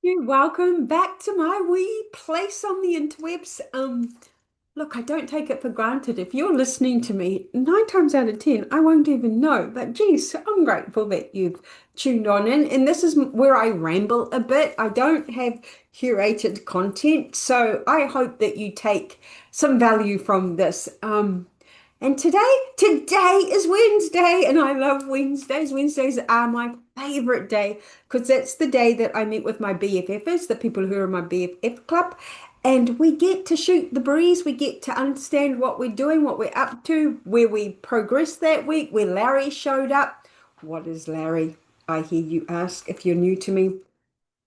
You're welcome back to my wee place on the interwebs. Look, I don't take it for granted. If you're listening to me, 9 times out of 10, I won't even know. But geez, I'm grateful that you've tuned on in. And this is where I ramble a bit. I don't have curated content, so I hope that you take some value from this. And today is Wednesday, and I love Wednesdays. Wednesdays are my favorite day because that's the day that I meet with my BFFs, the people who are my BFF Club, and we get to shoot the breeze. We get to understand what we're doing, what we're up to, where we progressed that week, where Larry showed up. What is Larry? I hear you ask if you're new to me.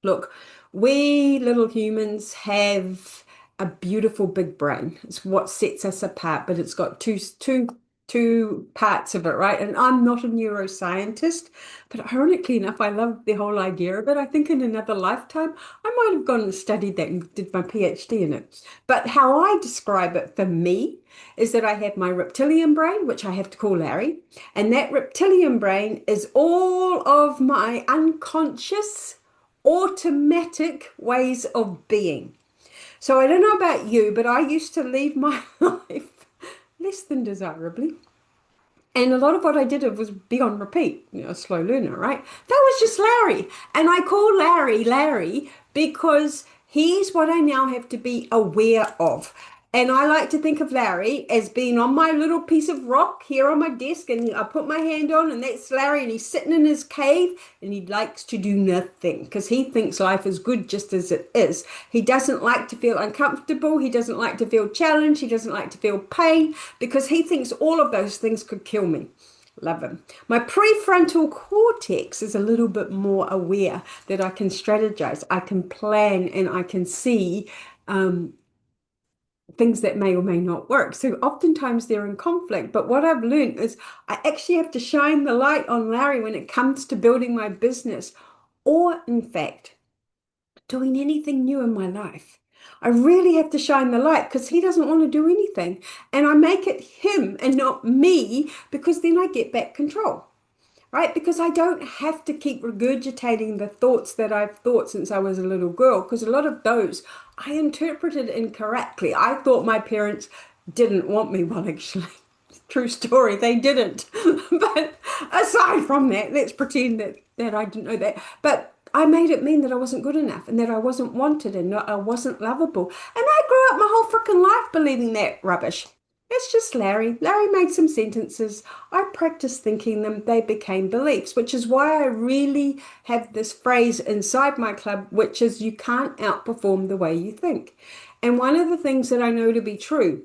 Look, we little humans have a beautiful big brain. It's what sets us apart, but it's got two parts of it, right? And I'm not a neuroscientist, but ironically enough, I love the whole idea of it. I think in another lifetime, I might have gone and studied that and did my PhD in it. But how I describe it for me is that I have my reptilian brain, which I have to call Larry, and that reptilian brain is all of my unconscious automatic ways of being. So I don't know about you, but I used to leave my life less than desirably. And a lot of what I did was be on repeat, a slow learner, right? That was just Larry. And I call Larry Larry because he's what I now have to be aware of. And I like to think of Larry as being on my little piece of rock here on my desk, and I put my hand on, and that's Larry, and he's sitting in his cave, and he likes to do nothing because he thinks life is good just as it is. He doesn't like to feel uncomfortable. He doesn't like to feel challenged. He doesn't like to feel pain because he thinks all of those things could kill me. Love him. My prefrontal cortex is a little bit more aware that I can strategize, I can plan, and I can see things that may or may not work. So oftentimes they're in conflict. But what I've learned is I actually have to shine the light on Larry when it comes to building my business, or in fact, doing anything new in my life. I really have to shine the light because he doesn't want to do anything. And I make it him and not me because then I get back control, right? Because I don't have to keep regurgitating the thoughts that I've thought since I was a little girl, because a lot of those I interpreted incorrectly. I thought my parents didn't want me. Well, actually, true story, they didn't. But aside from that, let's pretend that I didn't know that. But I made it mean that I wasn't good enough and that I wasn't wanted and that I wasn't lovable. And I grew up my whole freaking life believing that rubbish. It's just Larry. Larry made some sentences. I practiced thinking them. They became beliefs, which is why I really have this phrase inside my club, which is you can't outperform the way you think. And one of the things that I know to be true,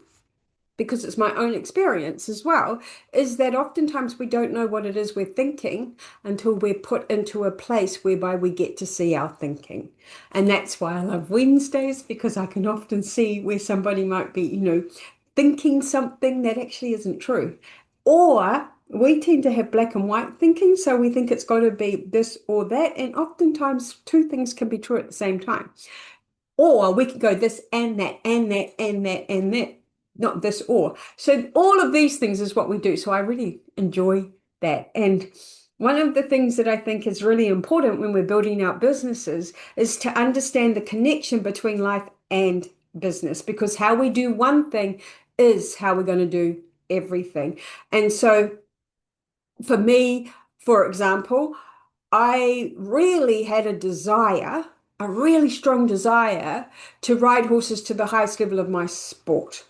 because it's my own experience as well, is that oftentimes we don't know what it is we're thinking until we're put into a place whereby we get to see our thinking. And that's why I love Wednesdays, because I can often see where somebody might be, thinking something that actually isn't true. Or we tend to have black and white thinking, so we think it's got to be this or that. And oftentimes, two things can be true at the same time. Or we can go this and that and that and that and that, not this or. So all of these things is what we do. So I really enjoy that. And one of the things that I think is really important when we're building out businesses is to understand the connection between life and business, because how we do one thing is how we're going to do everything. And so for me, for example, I really had a really strong desire to ride horses to the highest level of my sport.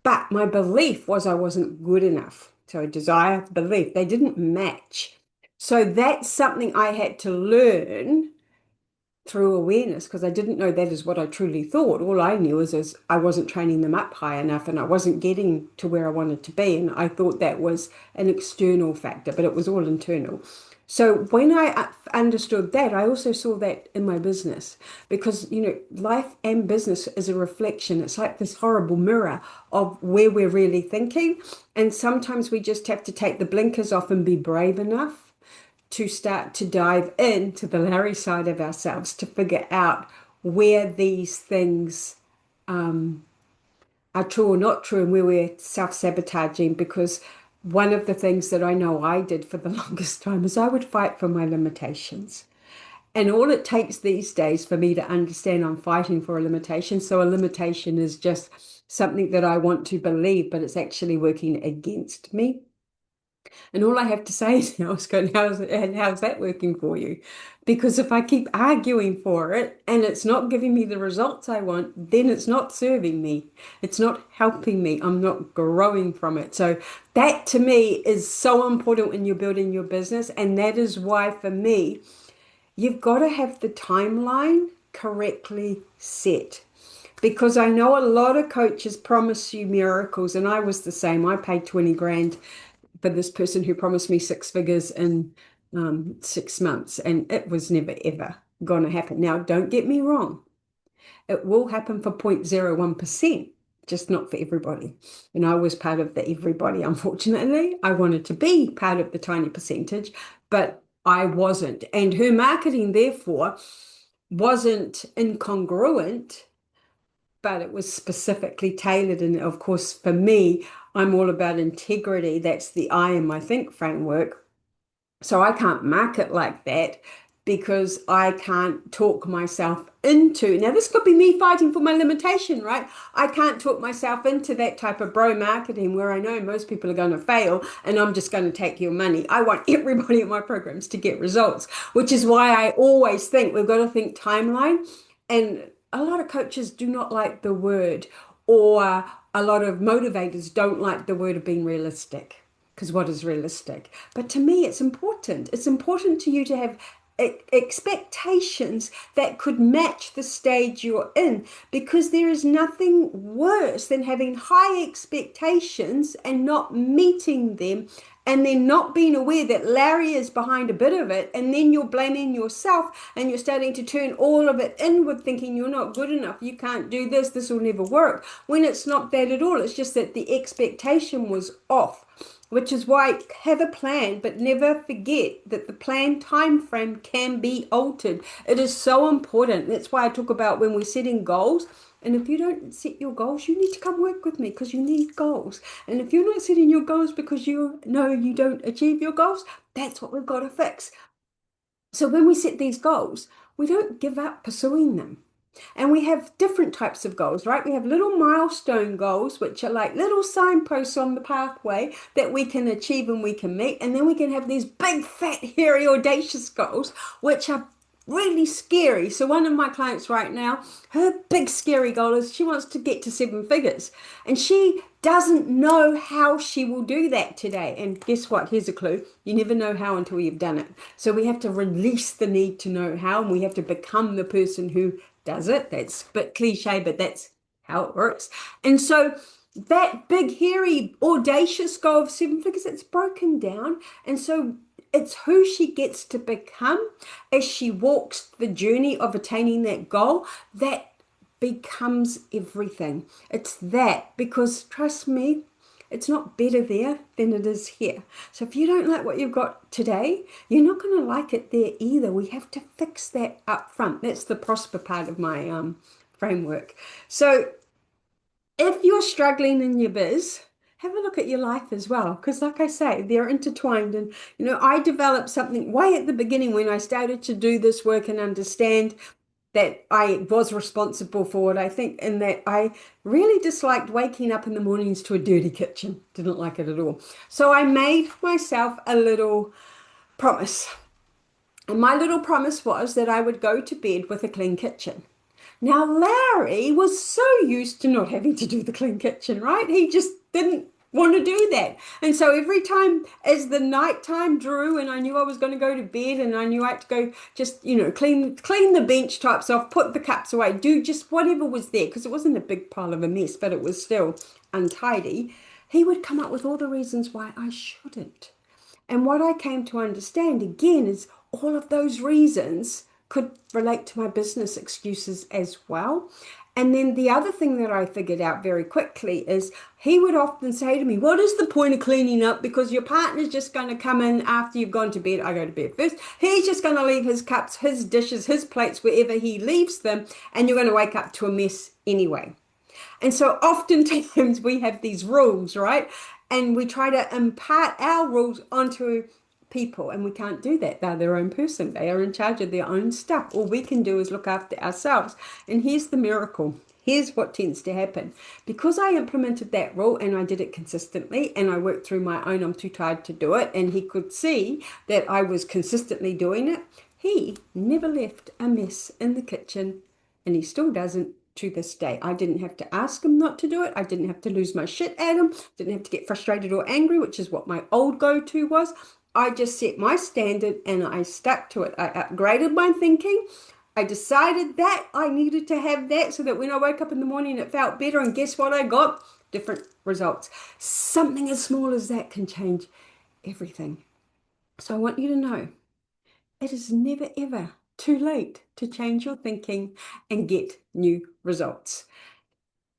But my belief was I wasn't good enough. So desire, belief, they didn't match. So that's something I had to learn through awareness because I didn't know that is what I truly thought. All I knew is I wasn't training them up high enough and I wasn't getting to where I wanted to be. And I thought that was an external factor, but it was all internal. So when I understood that, I also saw that in my business because, life and business is a reflection. It's like this horrible mirror of where we're really thinking. And sometimes we just have to take the blinkers off and be brave enough to start to dive into the Larry side of ourselves to figure out where these things are true or not true and where we're self-sabotaging. Because one of the things that I know I did for the longest time is I would fight for my limitations. And all it takes these days for me to understand I'm fighting for a limitation. So a limitation is just something that I want to believe, but it's actually working against me. And all I have to say is now is going, how's that working for you? Because if I keep arguing for it and it's not giving me the results I want, then it's not serving me. It's not helping me. I'm not growing from it. So that to me is so important when you're building your business. And that is why for me, you've got to have the timeline correctly set. Because I know a lot of coaches promise you miracles, and I was the same. I paid 20 grand for this person who promised me six figures in 6 months, and it was never ever going to happen. Now, don't get me wrong, it will happen for 0.01%, just not for everybody. And I was part of the everybody, unfortunately. I wanted to be part of the tiny percentage, but I wasn't. And her marketing, therefore, wasn't incongruent, but it was specifically tailored. And of course, for me, I'm all about integrity. That's the I in my think framework. So I can't market like that because I can't talk myself into. Now, this could be me fighting for my limitation, right? I can't talk myself into that type of bro marketing where I know most people are going to fail and I'm just going to take your money. I want everybody in my programs to get results, which is why I always think we've got to think timeline. And a lot of coaches do not like the word, or a lot of motivators don't like the word of being realistic. Because what is realistic? But to me, it's important. It's important to you to have expectations that could match the stage you're in, because there is nothing worse than having high expectations and not meeting them, and then not being aware that Larry is behind a bit of it, and then you're blaming yourself and you're starting to turn all of it inward, thinking you're not good enough, you can't do this, this will never work, when it's not that at all. It's just that the expectation was off. Which is why have a plan, but never forget that the plan time frame can be altered. It is so important. That's why I talk about when we're setting goals. And if you don't set your goals, you need to come work with me because you need goals. And if you're not setting your goals because you know you don't achieve your goals, that's what we've got to fix. So when we set these goals, we don't give up pursuing them. And we have different types of goals, right? We have little milestone goals, which are like little signposts on the pathway that we can achieve and we can meet. And then we can have these big, fat, hairy, audacious goals, which are really scary. So one of my clients right now, her big scary goal is she wants to get to 7 figures. And she doesn't know how she will do that today. And guess what? Here's a clue. You never know how until you've done it. So we have to release the need to know how, and we have to become the person who does it. That's a bit cliche, but that's how it works. And so that big, hairy, audacious goal of 7 figures, it's broken down. And so it's who she gets to become as she walks the journey of attaining that goal that becomes everything. It's that, because trust me, it's not better there than it is here. So if you don't like what you've got today, you're not going to like it there either. We have to fix that up front. That's the prosper part of my framework. So if you're struggling in your biz, have a look at your life as well. Because like I say, they're intertwined. And, I developed something way at the beginning when I started to do this work and understand that I was responsible for it, I think, in that I really disliked waking up in the mornings to a dirty kitchen. Didn't like it at all. So I made myself a little promise. And my little promise was that I would go to bed with a clean kitchen. Now, Larry was so used to not having to do the clean kitchen, right? He just didn't want to do that. And so every time as the nighttime drew and I knew I was going to go to bed and I knew I had to go just, clean the bench tops off, put the cups away, do just whatever was there, because it wasn't a big pile of a mess, but it was still untidy, he would come up with all the reasons why I shouldn't. And what I came to understand again is all of those reasons could relate to my business excuses as well. And then the other thing that I figured out very quickly is he would often say to me, what is the point of cleaning up? Because your partner's just going to come in after you've gone to bed. I go to bed first. He's just going to leave his cups, his dishes, his plates, wherever he leaves them. And you're going to wake up to a mess anyway. And so oftentimes we have these rules, right? And we try to impart our rules onto people, and we can't do that. They're their own person. They are in charge of their own stuff. All we can do is look after ourselves. And here's the miracle. Here's what tends to happen. Because I implemented that rule and I did it consistently and I worked through my own, I'm too tired to do it, and he could see that I was consistently doing it, he never left a mess in the kitchen, and he still doesn't to this day. I didn't have to ask him not to do it. I didn't have to lose my shit at him. Didn't have to get frustrated or angry, which is what my old go-to was. I just set my standard and I stuck to it. I upgraded my thinking. I decided that I needed to have that so that when I woke up in the morning it felt better. And guess what I got? Different results. Something as small as that can change everything. So I want you to know it is never ever too late to change your thinking and get new results.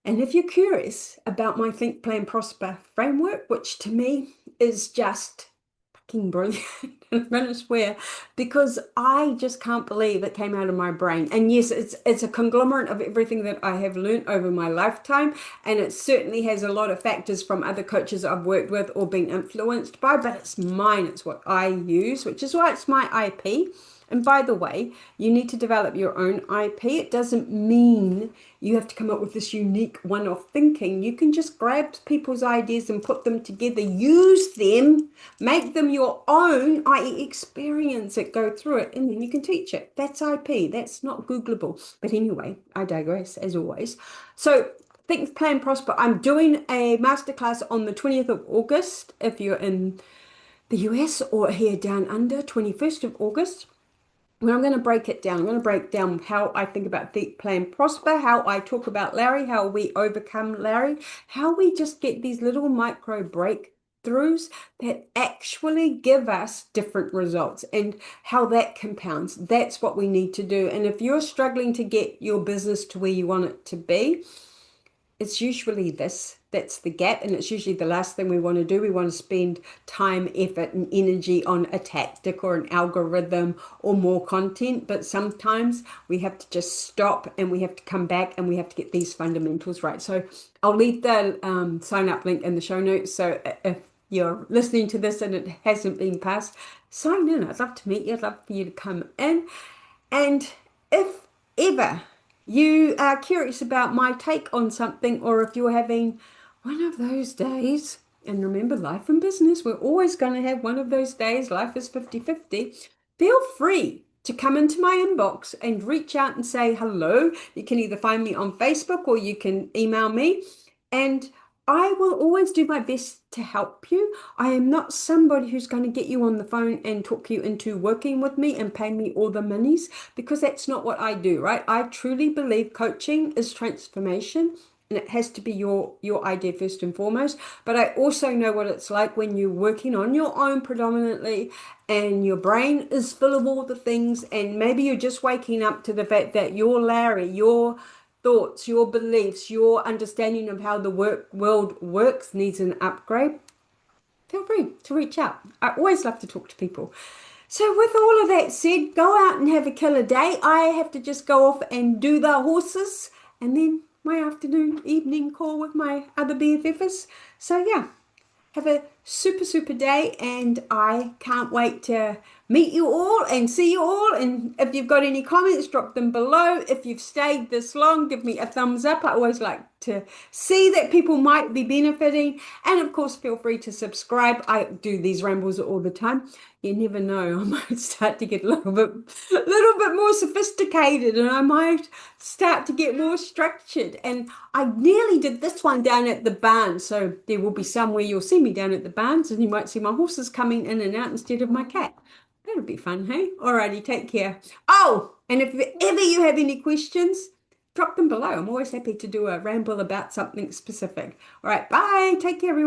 And if you're curious about my Think, Plan, Prosper framework, which to me is just fucking brilliant, I'm going to swear, because I just can't believe it came out of my brain. And yes, it's a conglomerate of everything that I have learned over my lifetime, and it certainly has a lot of factors from other coaches I've worked with or been influenced by, but it's mine. It's what I use, which is why it's my IP. And by the way, you need to develop your own IP. It doesn't mean you have to come up with this unique one-off thinking. You can just grab people's ideas and put them together, use them, make them your own, i.e. experience it, go through it, and then you can teach it. That's IP. That's not Googleable. But anyway, I digress as always. So Think, Plan, Prosper. I'm doing a masterclass on the 20th of August if you're in the US, or here down under, 21st of August. Well, I'm going to break it down. I'm going to break down how I think about Think, Plan, Prosper, how I talk about Larry, how we overcome Larry, how we just get these little micro breakthroughs that actually give us different results, and how that compounds. That's what we need to do. And if you're struggling to get your business to where you want it to be, it's usually that's the gap, and it's usually the last thing we want to do. We want to spend time, effort, and energy on a tactic or an algorithm or more content, but sometimes we have to just stop and we have to come back and we have to get these fundamentals right. So I'll leave the sign up link in the show notes, so if you're listening to this and it hasn't been passed, sign in. I'd love to meet you. I'd love for you to come in. And if ever you are curious about my take on something, or if you're having one of those days, and remember, life and business, we're always going to have one of those days. Life is 50-50. Feel free to come into my inbox and reach out and say hello. You can either find me on Facebook or you can email me, and I will always do my best to help you. I am not somebody who's going to get you on the phone and talk you into working with me and pay me all the monies, because that's not what I do, right? I truly believe coaching is transformation, and it has to be your idea first and foremost. But I also know what it's like when you're working on your own predominantly and your brain is full of all the things, and maybe you're just waking up to the fact that your Larry, your thoughts, your beliefs, your understanding of how the world works needs an upgrade. Feel free to reach out. I always love to talk to people. So with all of that said, go out and have a killer day. I have to just go off and do the horses, and then my afternoon, evening call with my other BFFs. So yeah, have a super day, and I can't wait to meet you all and see you all. And if you've got any comments, drop them below. If you've stayed this long, give me a thumbs up. I always like to see that people might be benefiting. And of course, feel free to subscribe. I do these rambles all the time. You never know, I might start to get a little bit more sophisticated, and I might start to get more structured. And I nearly did this one down at the barn, so there will be some where you'll see me down at the barns, and you might see my horses coming in and out instead of my cat. That'll be fun, hey? Alrighty, take care. Oh, and if ever you have any questions, drop them below. I'm always happy to do a ramble about something specific. All right, bye. Take care, everyone.